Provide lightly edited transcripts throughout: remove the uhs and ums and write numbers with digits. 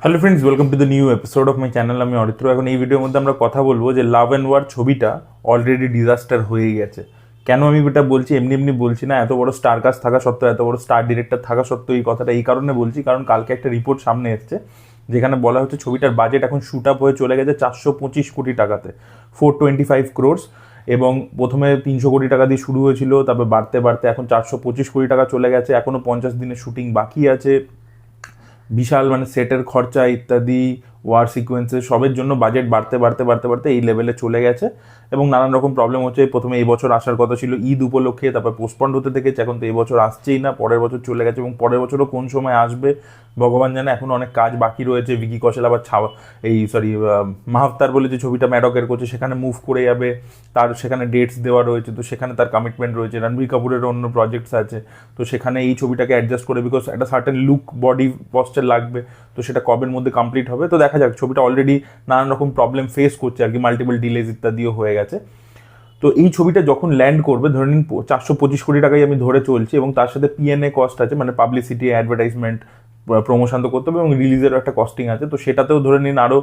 Hello friends, welcome to the new episode of my channel. আমি অরিত্র। এখন এই ভিডিওর মধ্যে আমরা কথা বলবো যে লাভ অ্যান্ড ওয়ার ছবিটা অলরেডি ডিজাস্টার হয়ে গেছে। কেন আমি এটা বলছি? এমনি এমনি বলছি না, এত বড় স্টার কাস্ট থাকা সত্ত্বেও, এত বড় স্টার ডিরেক্টর থাকা সত্ত্বেও এই কথাটা এই কারণে বলছি, কারণ কালকে একটা রিপোর্ট সামনে এসছে যেখানে বলা হচ্ছে ছবিটার বাজেট এখন শুট আপ হয়ে চলে গেছে 425 কোটি টাকাতে, 425 crores। এবং প্রথমে 300 কোটি টাকা দিয়ে শুরু হয়েছিল, তারপর বাড়তে বাড়তে এখন 425 কোটি টাকা চলে গেছে। এখনও 50 দিনের শুটিং বাকি আছে। বিশাল মানে সেটের খরচা ইত্যাদি, ওয়ার সিকোয়েন্সেস সবের জন্য বাজেট বাড়তে বাড়তে বাড়তে বাড়তে এই লেভেলে চলে গেছে। এবং নানান রকম প্রবলেম হচ্ছে। প্রথমে এই বছর আসার কথা ছিল ঈদ উপলক্ষে, তারপর পোস্টপন্ড হতে থেকেছে। এখন তো এই বছর আসছেই না, পরের বছর চলে গেছে, এবং পরের বছরও কোন সময় আসবে ভগবান জানে। এখন অনেক কাজ বাকি রয়েছে। ভিকি কৌশল আবার মাহাফতার বলে যে ছবিটা ম্যাডকের করছে সেখানে মুভ করে যাবে, তার সেখানে ডেটস দেওয়া রয়েছে, তো সেখানে তার কমিটমেন্ট রয়েছে। রণবীর কাপুরের অন্য প্রজেক্টস আছে, তো সেখানে এই ছবিটাকে অ্যাডজাস্ট করে, বিকজ একটা সার্টেন লুক বডি পশ্চার লাগবে, তো সেটা কবের মধ্যে কমপ্লিট হবে তো দেখা যাক। ছবিটা অলরেডি নানান রকম প্রবলেম ফেস করছে আর কি, মাল্টিপল ডিলেজ ইত্যাদিও হয়ে গেছে। তো এই ছবিটা যখন ল্যান্ড করবে, ধরে নিন 425 কোটি টাকাই আমি ধরে চলছি, এবং তার সাথে পিএনএ কস্ট আছে, মানে পাবলিসিটি, অ্যাডভার্টাইজমেন্ট, প্রমোশন তো করতে হবে, এবং রিলিজেরও একটা কস্টিং আছে। তো সেটাতেও ধরে নিন আরও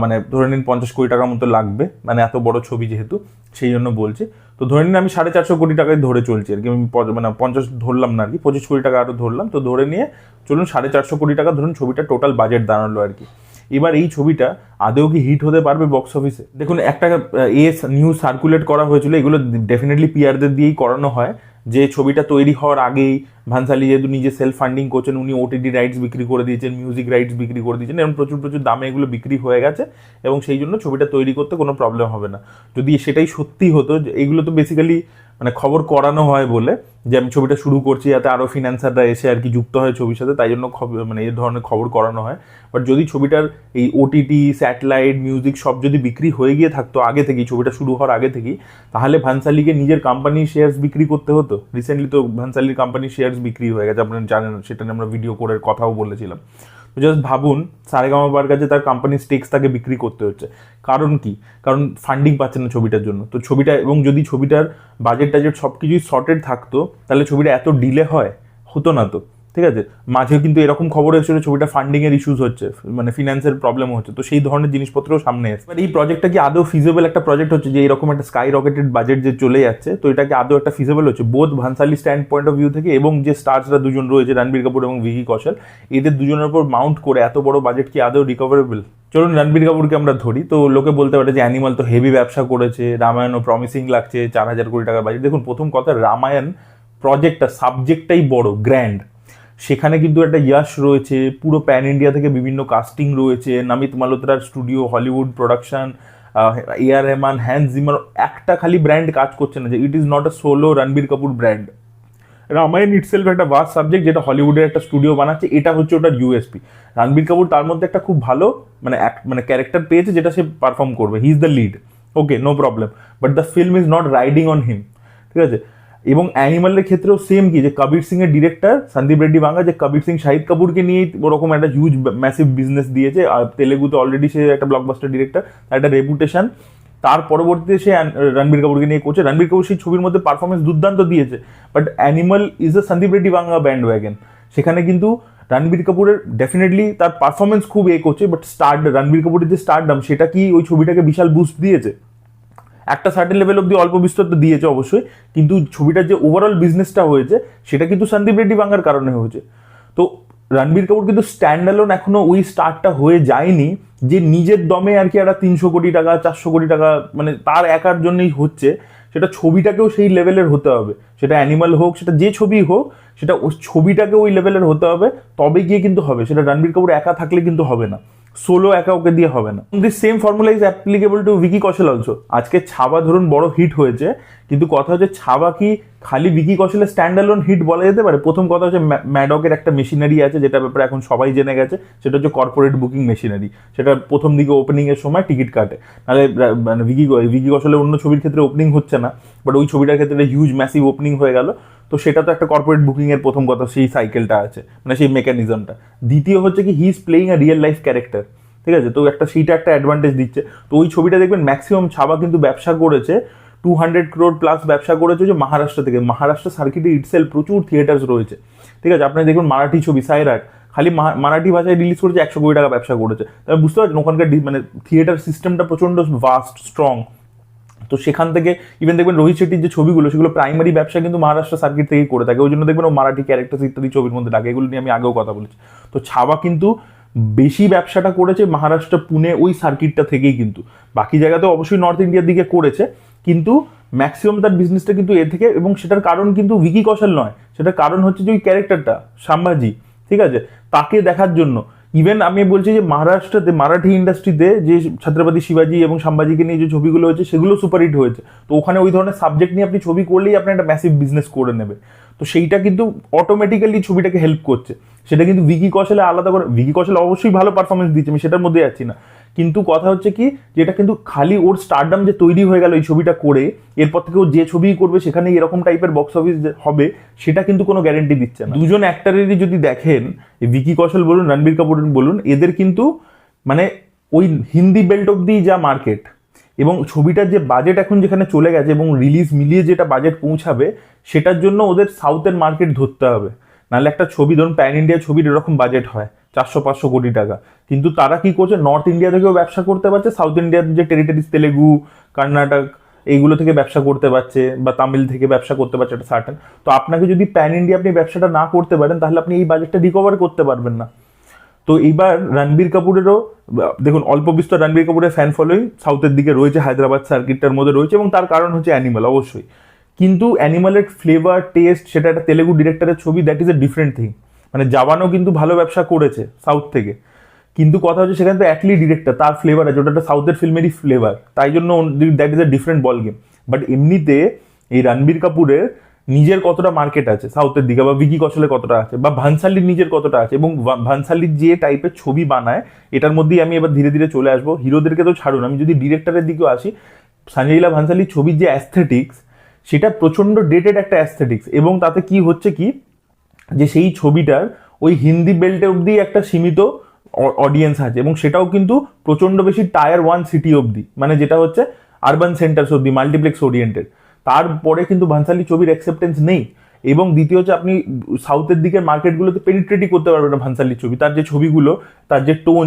মানে ধরে নিন 50 কোটি টাকার মতো লাগবে, মানে এত বড় ছবি যেহেতু, সেই জন্য বলছি। তো ধরে নিন আমি 450 কোটি টাকায় ধরে চলছি আর কি, আমি মানে 50 ধরলাম না আর কি, 25 কোটি টাকা আরও ধরলাম। তো ধরে নিয়ে চলুন 450 কোটি টাকা ধরুন ছবিটা টোটাল বাজেট দাঁড়ালো আর কি। এবার এই ছবিটা আদৌ কি হিট হতে পারবে বক্স অফিসে? দেখুন, একটা নিউজ সার্কুলেট করা হয়েছিল, এগুলো ডেফিনেটলি পিআরদের দিয়েই করানো হয়, যে ছবিটা তৈরি হওয়ার আগেই ভানসালি যেহেতু নিজে সেলফ ফান্ডিং করছেন, উনি ওটিটি রাইটস বিক্রি করে দিয়েছেন, মিউজিক রাইটস বিক্রি করে দিয়েছেন, এবং প্রচুর প্রচুর দামে এগুলো বিক্রি হয়ে গেছে, এবং সেই জন্য ছবিটা তৈরি করতে কোনো প্রবলেম হবে না। যদি সেটাই সত্যি হতো, এগুলো তো বেসিক্যালি মানে খবর করানো হয় বলে, যে আমি ছবিটা শুরু করছি যাতে আরও ফিন্যান্সাররা এসে আর কি যুক্ত হয় ছবির সাথে, তাই জন্য মানে এই ধরনের খবর করানো হয়। বাট যদি ছবিটার এই ওটিটি, স্যাটেলাইট, মিউজিক সব যদি বিক্রি হয়ে গিয়ে থাকতো আগে থেকেই, ছবিটা শুরু হওয়ার আগে থেকেই, তাহলে ভানসালিকে নিজের কোম্পানির শেয়ারস বিক্রি করতে হতো। রিসেন্টলি তো ভানসালির কোম্পানির শেয়ারস বিক্রি হয়ে গেছে, আপনারা জানেন, সেটা নিয়ে আমরা ভিডিও করে কথাও বলেছিলাম। তো জাস্ট ভাবুন, সারেগামাবার কাছে তার কোম্পানির স্টেক্স তাকে বিক্রি করতে হচ্ছে। কারণ কি? কারণ ফান্ডিং পাচ্ছে না ছবিটার জন্য। তো ছবিটা, এবং যদি ছবিটার বাজেট টাজেট সব কিছুই সর্টেড থাকতো, তাহলে ছবিটা এত ডিলে হতো না তো। ঠিক আছে, মাঝে কিন্তু এরকম খবর এসেছিল ছবিটা ফান্ডিংয়ের ইস্যুস হচ্ছে, মানে ফিনান্সের প্রবলেম হচ্ছে, তো সেই ধরনের জিনিসপত্রও সামনে এসে। এই প্রজেক্টটা কি আদৌ ফিজেবল একটা প্রজেক্ট হচ্ছে, যে এরকম একটা স্কাই রকেটেড বাজেট যে চলে যাচ্ছে, তো এটাকে আদৌ একটা ফিজেবল হচ্ছে বোধ Bhansali stand point of view থেকে, এবং যে স্টার্সরা দুজন রয়েছে, রণবীর কাপুর এবং ভিকি কৌশল, এদের দুজনের উপর মাউন্ট করে এত বড় বাজেট কি আদৌ রিকভারেবল? চলুন রণবীর কাপুরকে আমরা ধরি। তো লোকে বলতে পারে যে অ্যানিমাল তো হেভি ব্যবসা করেছে, রামায়ণও প্রমিসিং লাগছে, 4000 কোটি টাকার বাজেট। দেখুন, প্রথম কথা, রামায়ণ প্রজেক্টটা, সাবজেক্টটাই বড়, গ্র্যান্ড, সেখানে কিন্তু একটা ইয়াশ রয়েছে, পুরো প্যান ইন্ডিয়া থেকে বিভিন্ন কাস্টিং রয়েছে, নামিত মালহোত্রার studio, Hollywood production, AR Rahman, Hans Zimmer, একটা খালি ব্র্যান্ড কাজ করছে না, যে it is not a solo Ranbir Kapoor brand. Ramayan itself একটা ভাস্ট সাবজেক্ট, যেটা হলিউডের একটা স্টুডিও বানাচ্ছে, এটা হচ্ছে ওটার ইউএসপি। রণবীর কাপুর তার মধ্যে একটা খুব ভালো মানে ক্যারেক্টার পেয়েছে, যেটা সে পারফর্ম করবে, he is the lead, okay, no problem, but the film is not riding on him. ঠিক আছে, এবং অ্যানিমালের ক্ষেত্রেও সেম, কি যে কবির সিং এর ডিরেক্টর সন্দীপ রেড্ডি বাঙ্গা, যে কবির সিং শাহিদ কাপুরকে নিয়ে ওরকম একটা হিউজ ম্যাসিভ বিজনেস দিয়েছে, আর তেলেগুতে অলরেডি সে একটা ব্লকবাস্টার ডিরেক্টর, তার একটা রেপুটেশন। তার পরবর্তীতে সে রণবীর কাপুরকে নিয়ে করছে। রণবীর কাপুর সেই ছবির মধ্যে পারফরমেন্স দুর্দান্ত দিয়েছে, but Animal is a Sandeep Reddy Vanga band wagon. সেখানে কিন্তু রণবীর কাপুরের ডেফিনেটলি তার পারফরমেন্স খুব করছে, বাট রণবীর কাপুরের যে স্টারডাম, সেটা কি ওই ছবিটাকে বিশাল বুস্ট দিয়েছে? একটা সার্টেন লেভেল অব্দি অল্প বিস্তর তো দিয়েছে অবশ্যই, কিন্তু ছবিটার যে ওভারঅল বিজনেসটা হয়েছে, সেটা কিন্তু সন্দীপ রেড্ডি বাঙ্গার কারণে হয়েছে। তো রণবীর কাপুর কিন্তু স্ট্যান্ড অ্যালোন এখনো ওই স্টারটা হয়ে যায়নি, যে নিজের দমে আর কি একটা 300 কোটি টাকা, 400 কোটি টাকা, মানে তার একার জন্যই হচ্ছে। সেটা ছবিটাকেও সেই লেভেলের হতে হবে, সেটা অ্যানিমাল হোক, সেটা যে ছবি হোক, সেটা ছবিটাকে ওই লেভেলের হতে হবে, তবে গিয়ে কিন্তু হবে। সেটা রণবীর কাপুর একা থাকলে কিন্তু হবে না, সোলো একা ওকে দিয়ে হবে না। This same formula is applicable to Vicky কৌশল অলসো। আজকে ছাবা ধরুন বড় হিট হয়েছে, কিন্তু কথা হচ্ছে ছাবা কি খালি ভিকি কৌশলের স্ট্যান্ড অ্যালোন হিট বলা যেতে পারে? প্রথম কথা হচ্ছে ম্যাডকের একটা মেশিনারি আছে, যেটা ব্যাপারে এখন সবাই জেনে গেছে, সেটা হচ্ছে কর্পোরেট বুকিং মেশিনারি। সেটা প্রথম দিকে ওপেনিং এর সময় টিকিট কাটে, নাহলে মানে ভিকি কৌশলের অন্য ছবির ক্ষেত্রে ওপেনিং হচ্ছে না, বাট ওই ছবিটার ক্ষেত্রে হিউজ ম্যাসিভ ওপেনিং হয়ে গেল। তো সেটা তো একটা কর্পোরেট বুকিং এর প্রথম কথা, সেই সাইকেলটা আছে, মানে সেই মেকানিজমটা। দ্বিতীয় হচ্ছে কি, he is playing a real life character. ঠিক আছে, তো সেইটা একটা অ্যাডভান্টেজ দিচ্ছে। তো ওই ছবিটা দেখবেন ম্যাক্সিমাম ছাবা কিন্তু ব্যবসা করেছে 200 crore প্লাস ব্যবসা করেছে যে মহারাষ্ট্র থেকে। মহারাষ্ট্র সার্কিটে ইটসেলফ প্রচুর থিয়েটার্স রয়েছে। ঠিক আছে, আপনি দেখুন মারাঠি ছবি সাইরাট, খালি মারাঠি ভাষায় রিলিজ করেছে 100 কোটি টাকা ব্যবসা করেছে। তাহলে বুঝতে পারছেন ওখানকার মানে থিয়েটার সিস্টেমটা প্রচণ্ড ভাস্ট স্ট্রং। তো সেখান থেকে ইভেন দেখবেন রোহিত শেট্টির যে ছবিগুলো সেগুলো প্রাইমারি ব্যবসা কিন্তু মহারাষ্ট্র সার্কিট থেকেই করে থাকে, ওই জন্য দেখবেন ও মারাঠি ক্যারেক্টার ইত্যাদি ছবির মধ্যে ডাকে, এগুলো নিয়ে আমি আগেও কথা বলেছি। তো ছাবা কিন্তু বেশি ব্যবসাটা করেছে মহারাষ্ট্র পুনে ওই সার্কিটটা থেকেই, কিন্তু বাকি জায়গাতে অবশ্যই নর্থ ইন্ডিয়ার দিকে করেছে, কিন্তু ম্যাক্সিমাম তার বিজনেসটা কিন্তু এ থেকে। এবং সেটার কারণ কিন্তু ভিকি কৌশল নয়, সেটার কারণ হচ্ছে যে ওই ক্যারেক্টারটা সাম্ভাজি, ঠিক আছে, তাকে দেখার জন্য। ইভেন আমি বলছি যে মহারাষ্ট্রতে মারাঠি ইন্ডাস্ট্রিতে যে ছত্রপতি শিবাজি এবং সাম্ভাজিকে নিয়ে যে ছবিগুলো হয়েছে সেগুলো সুপারহিট হয়েছে। তো ওখানে ওই ধরনের সাবজেক্ট নিয়ে আপনি ছবি করলেই আপনি একটা ম্যাসিভ বিজনেস করে নেবে। তো সেইটা কিন্তু অটোমেটিক্যালি ছবিটাকে হেল্প করছে। সেটা কিন্তু ভিকি কৌশলে আলাদা করে, ভিকি কৌশল অবশ্যই ভালো পারফরমেন্স দিচ্ছে, আমি সেটার মধ্যে যাচ্ছি না, কিন্তু কথা হচ্ছে কি যেটা কিন্তু খালি ওর স্টারডাম যে তৈরি হয়ে গেল এই ছবিটা করে, এরপর থেকে ও যে ছবিই করবে সেখানে এরকম টাইপের বক্স অফিস হবে সেটা কিন্তু কোনো গ্যারেন্টি দিচ্ছে না। দুজন অ্যাক্টারেরই যদি দেখেন, ভিকি কৌশল বলুন রণবীর কাপুর বলুন, এদের কিন্তু মানে ওই হিন্দি বেল্ট অব্দি যা মার্কেট এবং ছবিটার যে বাজেট এখন যেখানে চলে গেছে এবং রিলিজ মিলিয়ে যেটা বাজেট পৌঁছাবে সেটার জন্য ওদের সাউথের মার্কেট ধরতে হবে। নাহলে একটা ছবি ধরুন প্যান ইন্ডিয়া ছবির এরকম বাজেট হয় 400-500 কোটি টাকা, কিন্তু তারা কি করছে নর্থ ইন্ডিয়া থেকেও ব্যবসা করতে পারছে, সাউথ ইন্ডিয়ার যে টেরিটরিজ তেলেগু কর্ণাটক এইগুলো থেকে ব্যবসা করতে পারছে, বা তামিল থেকে ব্যবসা করতে পারছে একটা সার্টেন। তো আপনাকে যদি প্যান ইন্ডিয়া আপনি ব্যবসাটা না করতে পারেন তাহলে আপনি এই বাজেটটা রিকভার করতে পারবেন না। তো এইবার রণবীর কাপুরেরও দেখুন অল্প বিস্তর রণবীর কাপুরের ফ্যান ফলোয়িং সাউথের দিকে রয়েছে, হায়দ্রাবাদ সার্কিটটার মধ্যে রয়েছে, এবং তার কারণ হচ্ছে অ্যানিমাল অবশ্যই, কিন্তু অ্যানিমালের ফ্লেভার টেস্ট সেটা একটা তেলেগু ডিরেক্টরের ছবি, that is a different thing. মানে জাবানও কিন্তু ভালো ব্যবসা করেছে সাউথ থেকে, কিন্তু কথা হচ্ছে সেখানে তো একলি ডিরেক্টর, তার ফ্লেভার আছে, ওটা একটা সাউথের ফিল্মেরই ফ্লেভার, তাই জন্য that is a different ball game. But এমনিতে এই রণবীর কাপুরের নিজের কতটা মার্কেট আছে সাউথের দিকে, বা ভিকি কৌশলের কতটা আছে, বা ভানসালির নিজের কতটা আছে, এবং ভানসালির যে টাইপের ছবি বানায় এটার মধ্যেই আমি এবার ধীরে ধীরে চলে আসবো। হিরোদেরকে তো ছাড়ুন, আমি যদি ডিরেক্টরের দিকেও আসি, সঞ্জয় লীলা ভানসালির ছবির যে অ্যাস্থেটিক্স সেটা প্রচণ্ড ডেটেড একটা অ্যাস্থেটিক্স, এবং তাতে কি হচ্ছে কি যে সেই ছবিটার ওই হিন্দি বেল্টে অবধি একটা সীমিত অডিয়েন্স আছে, এবং সেটাও কিন্তু প্রচণ্ড বেশি টায়ার 1 সিটি অবধি, মানে যেটা হচ্ছে আরবান সেন্টার্স অবধি, মাল্টিপ্লেক্স ওরিয়েন্টেড। তারপরে কিন্তু ভানসালি ছবির অ্যাকসেপ্টেন্স নেই। এবং দ্বিতীয় হচ্ছে আপনি সাউথের দিকের মার্কেটগুলোতে পেনিট্রেটই করতে পারবেন না ভানসালির ছবি, তার যে ছবিগুলো, তার যে টোন,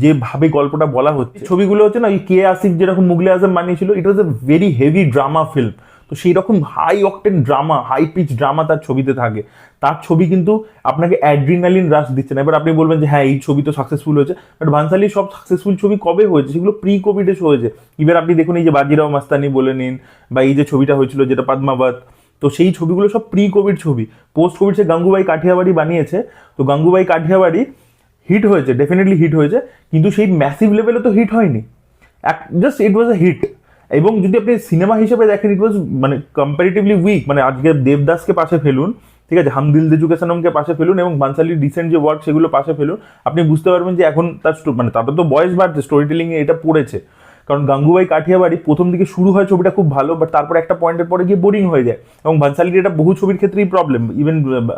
যেভাবে গল্পটা বলা হচ্ছে, ছবিগুলো হচ্ছে না ওই কে আসিফ যেরকম মুগলে আজম বানিয়েছিল, it was a very heavy drama film. তো সেই রকম high octane drama, high pitch drama তার ছবিতে থাকে। তার ছবি কিন্তু আপনাকে অ্যাড্রিনালিন রাশ দিচ্ছে না। এবার আপনি বলবেন যে হ্যাঁ এই ছবি তো সাকসেসফুল হয়েছে, বাট ভানসালির সব সাকসেসফুল ছবি কবে হয়েছে, সেগুলো প্রি কোভিডে হয়েছে। এবার আপনি দেখুন এই যে বাজিরাও মাস্তানি বলে নিন, বা এই যে ছবিটা হয়েছিল যেটা পদ্মাবত, তো সেই ছবিগুলো সব প্রি কোভিড ছবি। পোস্ট কোভিড সে গাঙ্গুবাই কাঠিয়াবাড়ি বানিয়েছে, তো গাঙ্গুবাই কাঠিয়াবাড়ি হিট হয়েছে, ডেফিনেটলি হিট হয়েছে, কিন্তু সেই ম্যাসিভ লেভেলে তো হিট হয়নি, just it was A hit. এবং যদি আপনি সিনেমা হিসেবে দেখেন ইট ওয়াজ মানে কম্পারেটিভলি উইক। মানে আজকে দেবদাসকে পাশে ফেলুন, ঠিক আছে, হাম দিল দে চুকে সনমকে পাশে ফেলুন, এবং ভানসালির রিসেন্ট যে ওয়ার্ক সেগুলো পাশে ফেলুন, আপনি বুঝতে পারবেন যে এখন তার মানে তাদের তো বয়স বাড়ছে, স্টোরি টেলিংয়ে এটা পড়েছে। কারণ গাঙ্গুবাই কাঠিয়াবাড়ি প্রথম দিকে শুরু হয় ছবিটা খুব ভালো, বাট তারপর একটা পয়েন্টের পরে গিয়ে বোরিং হয়ে যায়, এবং ভানসালির এটা বহু ছবির ক্ষেত্রেই প্রবলেম। ইভেন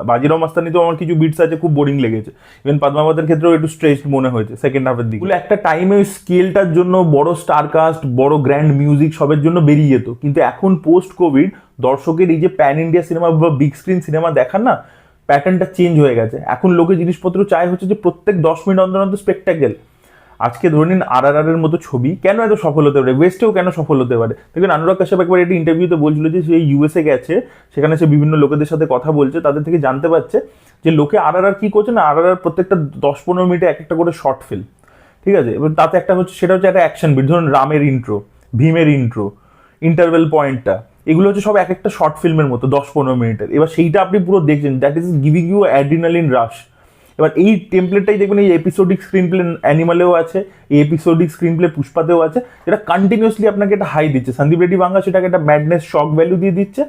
বাজিরাও মাস্তানিতেও আমার কিছু বিটস আছে খুব বোরিং লেগেছে, ইভেন পদ্মাবতের ক্ষেত্রেও একটু স্ট্রেসড মনে হয়েছে সেকেন্ড হাফের দিকে। একটা টাইমে ওই স্কেলটার জন্য বড় স্টারকাস্ট, বড় গ্র্যান্ড মিউজিক সবের জন্য বেরিয়ে যেত, কিন্তু এখন পোস্ট কোভিড দর্শকের এই যে প্যান ইন্ডিয়া সিনেমা বা বিগ স্ক্রিন সিনেমা দেখার না প্যাটার্নটা চেঞ্জ হয়ে গেছে। এখন লোকে জিনিসপত্র চায় হচ্ছে যে প্রত্যেক 10 মিনিট অন্তর অন্তর স্পেকটাকেল। আজকে ধরে নিন RRR এর মতো ছবি কেন এত সফল হতে পারে, ওয়েস্টেও কেন সফল হতে পারে। দেখবেন অনুরাগ কাশ্যপ একবার একটি ইন্টারভিউতে বলছিল যে সে USA গেছে, সেখানে সে বিভিন্ন লোকেদের সাথে কথা বলছে, তাদের থেকে জানতে পারছে যে লোকে RRR কি করছে না, RRR প্রত্যেকটা 10-15 মিনিটে এক একটা করে শর্ট ফিল্ম, ঠিক আছে, এবার তাতে একটা হচ্ছে সেটা হচ্ছে একটা অ্যাকশন বিট, ধরুন রামের ইন্ট্রো, ভীমের ইন্ট্রো, ইন্টারভেল পয়েন্টটা, এগুলো হচ্ছে সব এক একটা শর্ট ফিল্মের মতো 10-15 মিনিটের। এবার সেইটা আপনি পুরো দেখছেন, that is giving you adrenaline rush. এবার এই টেমপ্লেটটাই দেখবেন এই এপিসোডিক স্ক্রিন প্লে অ্যানিমালেও আছে, এই এপিসোডিক স্ক্রিন প্লে পুষ্পাতেও আছে, যেটা কন্টিনিউসলি আপনাকে একটা হাই দিচ্ছে। সন্দীপ রেড্ডি বাংলা সেটাকে একটা ম্যাডনেস শক ভ্যালু দিয়ে দিচ্ছে,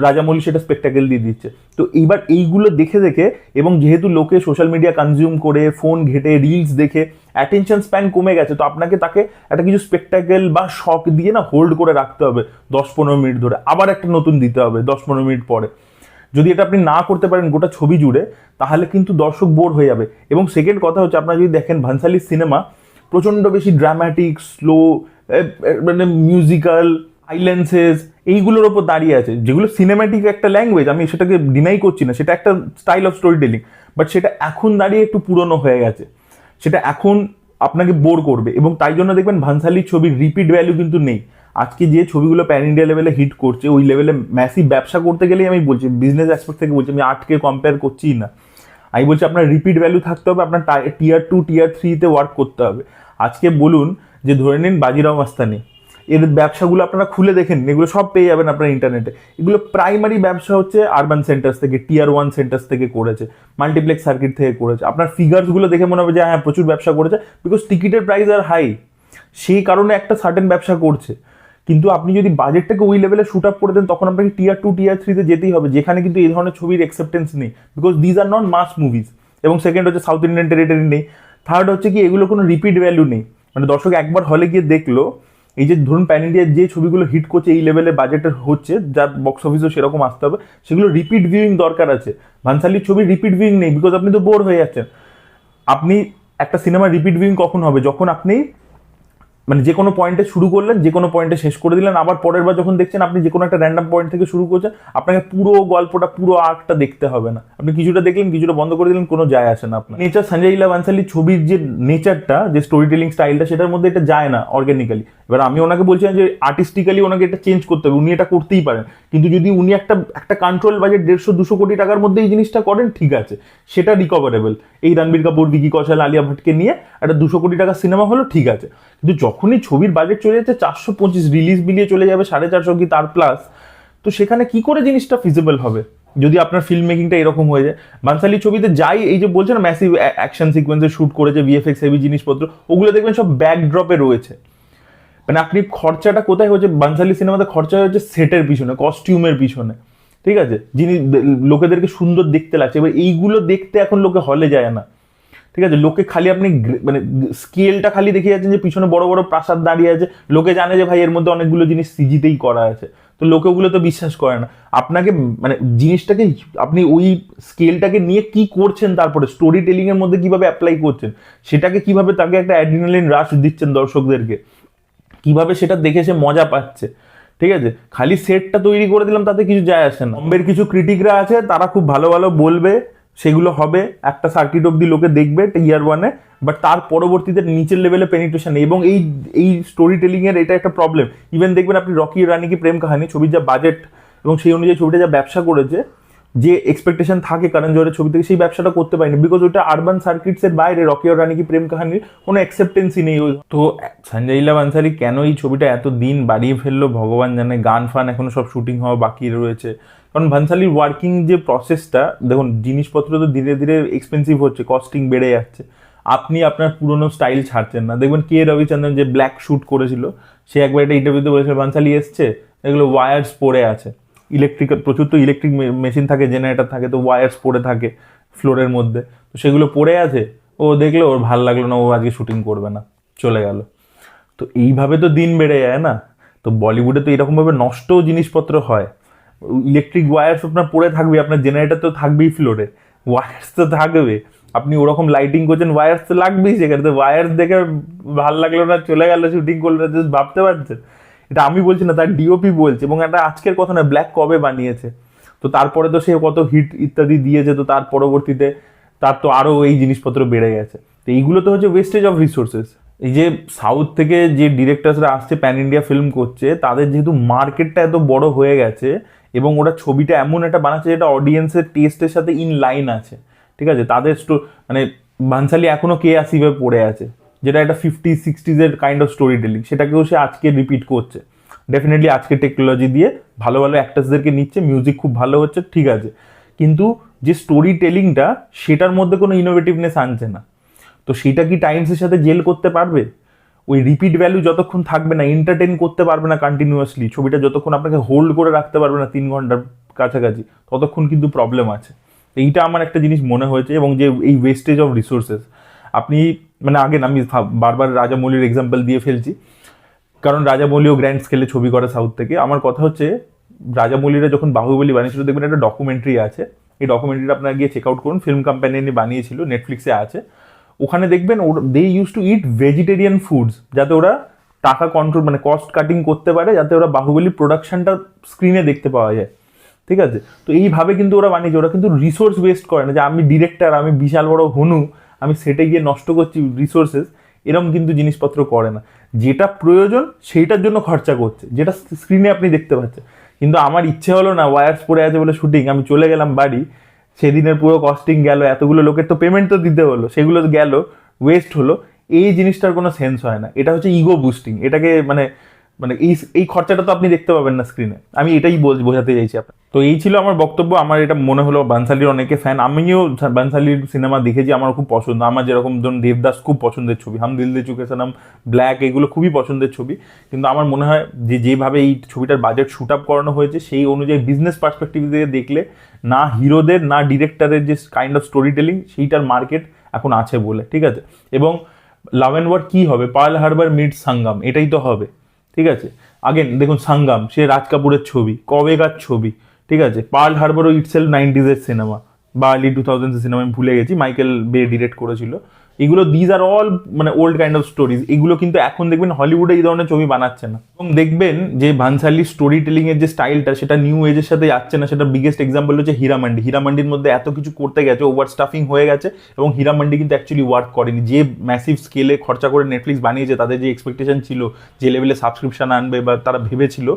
রাজামৌলি সেটা স্পেকটাকেল দিয়ে দিচ্ছে। তো এইবার এইগুলো দেখে দেখে, এবং যেহেতু লোকে সোশ্যাল মিডিয়া কনজিউম করে, ফোন ঘেটে, রিলস দেখে অ্যাটেনশন স্প্যান কমে গেছে, তো আপনাকে তাকে একটা কিছু স্পেকটাকেল বা শক দিয়ে না হোল্ড করে রাখতে হবে 10-15 মিনিট ধরে, আবার একটা নতুন দিতে হবে 10-15 মিনিট পরে। যদি এটা আপনি না করতে পারেন গোটা ছবি জুড়ে, তাহলে কিন্তু দর্শক বোর হয়ে যাবে। এবং সেকেন্ড কথা হচ্ছে, আপনারা যদি দেখেন ভানসালির সিনেমা প্রচণ্ড বেশি ড্রামাটিক, স্লো, মানে মিউজিক্যাল, সাইলেন্সেস, এইগুলোর ওপর দাঁড়িয়ে আছে, যেগুলো সিনেম্যাটিক একটা ল্যাঙ্গুয়েজ, আমি সেটাকে ডিনাই করছি না, সেটা একটা style of story telling. But সেটা এখন দাঁড়িয়ে একটু পুরনো হয়ে গেছে, সেটা এখন আপনাকে বোর করবে, এবং তাই জন্য দেখবেন ভানসালির ছবির রিপিট ভ্যালু কিন্তু নেই। আজকে যে ছবিগুলো প্যান ইন্ডিয়া লেভেলে হিট করছে, ওই লেভেলে ম্যাসিভ ব্যবসা করতে গেলেই আমি বলছি, বিজনেস অ্যাসপেক্ট থেকে বলছি, আমি আর্টকে কম্পেয়ার করছি না, আমি বলছি আপনার রিপিট ভ্যালু থাকতে হবে, আপনার টিয়ার 2 টিয়ার 3-তে ওয়ার্ক করতে হবে। আজকে বলুন যে ধরে নিন বাজিরাও মাস্তানি, এর ব্যবসাগুলো আপনারা খুলে দেখেন, এগুলো সব পেয়ে যাবেন আপনার ইন্টারনেটে। এগুলো প্রাইমারি ব্যবসা হচ্ছে আরবান সেন্টার্স থেকে, টিয়ার 1 সেন্টার্স থেকে করেছে, মাল্টিপ্লেক্স সার্কিট থেকে করেছে। আপনার ফিগারসগুলো দেখে মনে হবে যে হ্যাঁ প্রচুর ব্যবসা করেছে, বিকজ টিকিটের প্রাইস আর হাই, সেই কারণে একটা সার্টেন ব্যবসা করছে। কিন্তু আপনি যদি বাজেটটাকে ওই লেভেলে শুট আপ করে দেন, তখন আপনাকে টিয়ার 2 টিয়ার 3-তে যেতেই হবে, যেখানে কিন্তু এই ধরনের ছবির অ্যাকসেপ্টেন্স নেই, because these are not mass movies. এবং সেকেন্ড হচ্ছে সাউথ ইন্ডিয়ান টেরিটরি নেই। থার্ড হচ্ছে কি এগুলো কোনো রিপিট ভ্যালু নেই, মানে দর্শক একবার হলে গিয়ে দেখলো, এই যে ধরুন প্যান ইন্ডিয়ার যে ছবিগুলো হিট করছে এই লেভেলে বাজেটের হচ্ছে, যার বক্স অফিসও সেরকম আসতে হবে, সেগুলো রিপিট ভিউইং দরকার আছে। ভানসালির ছবি রিপিট ভিউইং নেই, বিকজ আপনি তো বোর হয়ে যাচ্ছেন। আপনি একটা সিনেমা রিপিট ভিউইং কখন হবে, যখন আপনি মানে যে কোনো পয়েন্টে শুরু করলেন, যে কোনো পয়েন্টে শেষ করে দিলেন, আবার পরের বার যখন দেখছেন আপনি যে কোনো একটা র্যান্ডম পয়েন্ট থেকে শুরু করছেন, আপনাকে পুরো গল্পটা, পুরো আর্কটা দেখতে হবে না। আপনি কিছুটা দেখলেন, কিছুটা বন্ধ করে দিলেন, কোনো যায় আসে না আপনার। নেচার সঞ্জয় লীলা বানসালির ছবির যে নেচারটা, যে স্টোরি টেলিং স্টাইলটা, সেটার মধ্যে এটা যায় না অর্গ্যানিক্যালি। এবার আমি ওনাকে বলছিলাম যে আর্টিস্টিক্যালি ওনাকে এটা চেঞ্জ করতে হবে, উনি এটা করতেই পারেন, কিন্তু যদি উনি একটা কন্ট্রোল বাজেট 150-200 কোটি টাকার মধ্যে এই জিনিসটা করেন, ঠিক আছে, সেটা রিকভারেবল। এই রণবীর কাপুর, ভিকি কৌশল, আলিয়া ভট্টকে নিয়ে একটা 200 কোটি টাকার সিনেমা হলো, ঠিক আছে। কিন্তু যখনই ছবির বাজেট চলে যাচ্ছে 425, রিলিজ বিলিয়ে চলে যাবে 450 কি তার প্লাস, তো সেখানে কি করে জিনিসটা ফিজিবল হবে যদি আপনার ফিল্ম মেকিংটা এরকম হয়ে যায়? বানসালি ছবিতে যাই, এই যে বলছে না ম্যাসিভ অ্যাকশন সিকোয়েন্সে শুট করেছে, ভিএফএক্স হেভি জিনিসপত্র, ওগুলো দেখবেন সব ব্যাকড্রপে রয়েছে। মানে আপনি খরচাটা কোথায় হচ্ছে, বানসালি সিনেমাতে খরচা হচ্ছে সেটের পিছনে, কস্টিউমের পিছনে, ঠিক আছে, যিনি লোকেদেরকে সুন্দর দেখতে লাগছে। এবার এইগুলো দেখতে এখন লোকে হলে যায় না, ঠিক আছে। লোকে খালি আপনি মানে স্কেলটা খালি দেখে যাচ্ছেন যে পিছনে বড় বড় প্রাসাদ দাঁড়িয়ে আছে, লোকে জানে যে ভাই এর মধ্যে অনেকগুলো জিনিস সিজিতেই করা আছে, তো লোকে ওগুলো তো বিশ্বাস করে না। আপনাকে মানে জিনিসটাকে আপনি ওই স্কেলটাকে নিয়ে কি করছেন, তারপরে স্টোরি টেলিং এর মধ্যে কিভাবে অ্যাপ্লাই করছেন, সেটাকে কিভাবে তাকে একটা অ্যাড্রিনালিন রাশ দিচ্ছেন দর্শকদেরকে, কিভাবে সেটা দেখে সে মজা পাচ্ছে, ঠিক আছে। খালি সেটটা তৈরি করে দিলাম তাতে কিছু যায় আসে না। বম্বের কিছু ক্রিটিকরা আছে, তারা খুব ভালো ভালো বলবে, সেগুলো হবে, একটা সার্কিট অব্দি লোকে দেখবে ইয়ার 1-এ, বাট তার পরবর্তীতে নিচের লেভেলে পেনিট্রেশন নেই। এবং এই স্টোরি টেলিং এর এটা একটা প্রবলেম। ইভেন দেখবেন আপনি রকি রানি কি প্রেম কাহিনী ছবির যা বাজেট এবং সেই অনুযায়ী ছবিটা যা ব্যবসা করেছে, যে এক্সপেকটেশন থাকে কারণ জোহরের ছবি থেকে, সেই ব্যবসাটা করতে পারেনি, বিকজ ওটা আরবান সার্কিটস এর বাইরে। রকি আর রানি কি প্রেম কাহিনীর কোনো অ্যাকসেপ্টেন্সই নেই। তো সঞ্জয় লীলা বানসালি কেন এই ছবিটা এত দিন বাড়িয়ে ফেললো ভগবান জানে। গান ফান এখনো সব শুটিং হওয়া বাকি রয়েছে, কারণ ভানসালির ওয়ার্কিং যে প্রসেসটা, দেখুন জিনিসপত্র তো ধীরে ধীরে এক্সপেন্সিভ হচ্ছে, কস্টিং বেড়ে যাচ্ছে, আপনি আপনার পুরোনো স্টাইল ছাড়ছেন না। দেখবেন কে রবিচন্দ্রন যে ব্ল্যাক শ্যুট করেছিল, সে একবার একটা ইন্টারভিউতে বলেছিল বানসালি এসছে, এগুলো ওয়ায়ার্স পড়ে আছে, ইলেকট্রিক্যাল, প্রচুর তো ইলেকট্রিক মেশিন থাকে, জেনারেটার থাকে, তো ওয়ায়ার্স পড়ে থাকে ফ্লোরের মধ্যে, তো সেগুলো পড়ে আছে। ও দেখলো, ওর ভাল লাগলো না, ও আজকে শুটিং করবে না, চলে গেল। তো এইভাবে তো দিন বেড়ে যায় না। তো বলিউডে তো এরকমভাবে নষ্টও জিনিসপত্র হয়। ইলেকট্রিক ওয়্যার্স আপনার পড়ে থাকবে, আপনার জেনারেটর তো থাকবেই ফ্লোরে, ওয়্যার্স তো থাকবে, আপনি ওরকম লাইটিং করছেন, ওয়্যার্স তো লাগবেই সেখানে। তো ওয়্যার্স দেখে ভাল লাগলো না, চলে গেল, শুটিং করলো না, জাস্ট ভাবতে পারছেন? এটা আমি বলছি না, তার ডিওপি বলছে, এবং এটা আজকের কথা না, ব্ল্যাক কবে বানিয়েছে, তো তারপরে তো সে কত হিট ইত্যাদি দিয়েছে, তো তার পরবর্তীতে তার তো আরও এই জিনিসপত্র বেড়ে গেছে। তো এইগুলো তো হচ্ছে ওয়েস্টেজ অফ রিসোর্সেস। এই যে সাউথ থেকে যে ডিরেক্টরসরা আসছে প্যান ইন্ডিয়া ফিল্ম করছে, তাদের যেহেতু মার্কেটটা এত বড় হয়ে গেছে, এবং ওরা ছবিটা এমন একটা বানাচ্ছে যেটা অডিয়েন্সের টেস্টের সাথে ইন লাইন আছে, ঠিক আছে। তাদের মানে বানসালি এখনো কে আসিভাবে পড়ে আছে, যেটা একটা 50-60s kind of story telling, সেটাকেও সে আজকে রিপিট করছে। ডেফিনেটলি আজকে টেকনোলজি দিয়ে ভালো ভালো অ্যাক্টার্সদেরকে নিচ্ছে, মিউজিক খুব ভালো হচ্ছে, ঠিক আছে, কিন্তু যে স্টোরি টেলিংটা, সেটার মধ্যে কোনো ইনোভেটিভনেস আনছে না। তো সেটা কি টাইমসের সাথে জেল করতে পারবে? ওই রিপিট ভ্যালু যতক্ষণ থাকবে না, এন্টারটেন করতে পারবে না কন্টিনিউয়াসলি, ছবিটা যতক্ষণ আপনাকে হোল্ড করে রাখতে পারবে না 3 ঘন্টার কাছাকাছি, ততক্ষণ কিন্তু প্রবলেম আছে। এইটা আমার একটা জিনিস মনে হয়েছে। এবং যে এই ওয়েস্টেজ অফ রিসোর্সেস, আপনি মানে আগে আমি বারবার রাজামৌলির এক্সাম্পল দিয়ে ফেলছি, কারণ রাজামৌলিও গ্র্যান্ড স্কেলে ছবি করে সাউথ থেকে। আমার কথা হচ্ছে, রাজামৌলিরা যখন বাহুবলী বানিয়েছিল, দেখবেন একটা ডকুমেন্টারি আছে, এই ডকুমেন্টারিটা আপনারা গিয়ে চেক আউট করুন, ফিল্ম কোম্পানি বানিয়েছিল, নেটফ্লিক্সে আছে। ওখানে দেখবেন they use to eat vegetarian foods, যাতে ওরা টাকা কন্ট্রোল মানে কস্ট কাটিং করতে পারে, যাতে ওরা বাহুবলী প্রোডাকশনটা স্ক্রিনে দেখতে পাওয়া যায়। ঠিক আছে? তো এইভাবে কিন্তু ওরা বানিয়েছে, ওরা কিন্তু রিসোর্স ওয়েস্ট করে না যে আমি ডিরেক্টর, আমি বিশাল বড় হনু, আমি সেটে গিয়ে নষ্ট করছি রিসোর্সেস, এরকম কিন্তু জিনিসপত্র করে না। যেটা প্রয়োজন সেইটার জন্য খরচা করছে, যেটা স্ক্রিনে আপনি দেখতে পাচ্ছেন। কিন্তু আমার ইচ্ছে হলো না, ওয়্যার্স পড়ে আছে বলে শুটিং, আমি চলে গেলাম বাড়ি, সেদিনের পুরো কস্টিং গেল, এতগুলো লোকের তো পেমেন্ট তো দিতে হলো, সেগুলো গেল, ওয়েস্ট হলো। এই জিনিসটার কোনো সেন্স হয় না। এটা হচ্ছে ইগো বুস্টিং। এটাকে মানে মানে এই এই খরচাটা তো আপনি দেখতে পাবেন না স্ক্রিনে। আমি এটাই বোঝাতে চাইছি আপনার। তো এই ছিল আমার বক্তব্য। আমার এটা মনে হলো বানসালির অনেকে ফ্যান, আমিও বানসালির সিনেমা দেখেছি, আমার খুব পছন্দ। আমার যেরকম ধরুন দেবদাস খুব পছন্দের ছবি, হাম দিল দে চুকে সনম, ব্ল্যাক, এগুলো খুবই পছন্দের ছবি। কিন্তু আমার মনে হয় যে যেভাবে এই ছবিটার বাজেট শুট আপ করানো হয়েছে, সেই অনুযায়ী বিজনেস পার্সপেক্টিভ দিয়ে দেখলে না হিরোদের না ডিরেক্টরের যে কাইন্ড অফ স্টোরি টেলিং, সেইটার মার্কেট এখন আছে বলে, ঠিক আছে? এবং লাভ অ্যান্ড ওয়ার কী হবে? পার্ল হারবার মিট সাঙ্গাম, এটাই তো হবে, ঠিক আছে? আগেন দেখুন সাঙ্গাম, সে রাজ কাপুরের ছবি, কবেকার ছবি, ঠিক আছে? পার্ল হারবারও ইটসেলফ 90s সিনেমা বা আর্লি 2000s সিনেমা, আমি ভুলে গেছি, মাইকেল বে ডিরেক্ট করেছিল। এগুলো দিজ আর অল মানে ওল্ড কাইন্ড অফ স্টোরিজ। এগুলো কিন্তু এখন দেখবেন হলিউডে এই ধরনের ছবি বানাচ্ছে না। এবং দেখবেন যে ভানসালির স্টোরি টেলিং এর যে স্টাইলটা, সেটা নিউ এজের সাথে যাচ্ছে না। সেটা বিগেস্ট এক্সাম্পল হচ্ছে হীরামান্ডি। হীরামান্ডির মধ্যে এত কিছু করতে গেছে, ওভার স্টাফিং হয়ে গেছে, এবং হীরামান্ডি কিন্তু অ্যাকচুয়ালি ওয়ার্ক করেনি। যে ম্যাসিভ স্কেলে খরচা করে নেটফ্লিক্স বানিয়েছে, তাদের যে এক্সপেকটেশন ছিল, যে লেভেলে সাবস্ক্রিপশন আনবে বা তারা ভেবেছিল,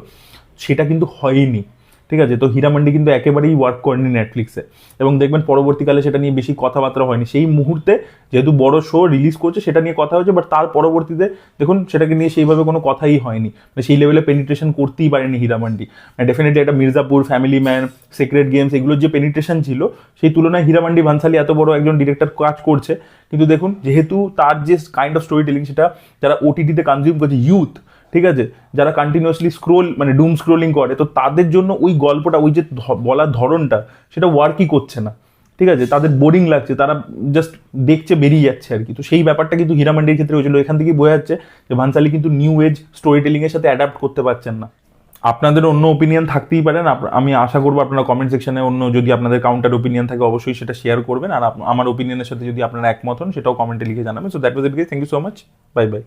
সেটা কিন্তু হয়নি, ঠিক আছে? তো হীরামান্ডি কিন্তু একেবারেই ওয়ার্ক করেনি নেটফ্লিক্সে, এবং দেখবেন পরবর্তীকালে সেটা নিয়ে বেশি কথাবার্তা হয়নি। সেই মুহূর্তে যেহেতু বড় শো রিলিজ করছে, সেটা নিয়ে কথা হয়েছে, বাট তার পরবর্তীতে দেখুন সেটাকে নিয়ে সেইভাবে কোনো কথাই হয়নি, মানে সেই লেভেলে পেনিট্রেশন করতেই পারেনি হীরামান্ডি। মানে ডেফিনেটলি একটা Mirzapur, family man, secret games, এগুলোর যে পেনিট্রেশন ছিল, সেই তুলনায় হীরামান্ডি ভানসালি এত বড় একজন ডিরেক্টর কাজ করছে। কিন্তু দেখুন, যেহেতু তার যে কাইন্ড অফ স্টোরি টেলিং, সেটা যারা ওটিটিতে কনজিউম করছে, ইউথ, ঠিক আছে, যারা কন্টিনিউয়াসলি স্ক্রোল মানে ডুম স্ক্রোলিং করে, তো তাদের জন্য ওই গল্পটা, ওই যে বলার ধরনটা, সেটা ওয়ার্কই করছে না, ঠিক আছে? তাদের বোরিং লাগছে, তারা জাস্ট দেখছে, বেরিয়ে যাচ্ছে আর কি। তো সেই ব্যাপারটা কিন্তু হীরামান্ডির ক্ষেত্রে হয়েছিল। এখান থেকেই বোঝা যাচ্ছে যে ভানসালি কিন্তু নিউ এজ স্টোরি টেলিং এর সাথে অ্যাডাপ্ট করতে পারছেন না। আপনাদের অন্য ওপিনিয়ন থাকতেই পারেন, আমি আশা করবো আপনারা কমেন্ট সেকশনে অন্য যদি আপনাদের কাউন্টার ওপিনিয়ন থাকে, অবশ্যই সেটা শেয়ার করবেন। আর আমার ওপিনিয়নের সাথে যদি আপনারা একমত হন, সেটাও কমেন্টে লিখে জানাবেন। So that was it guys, thank you so much, bye by.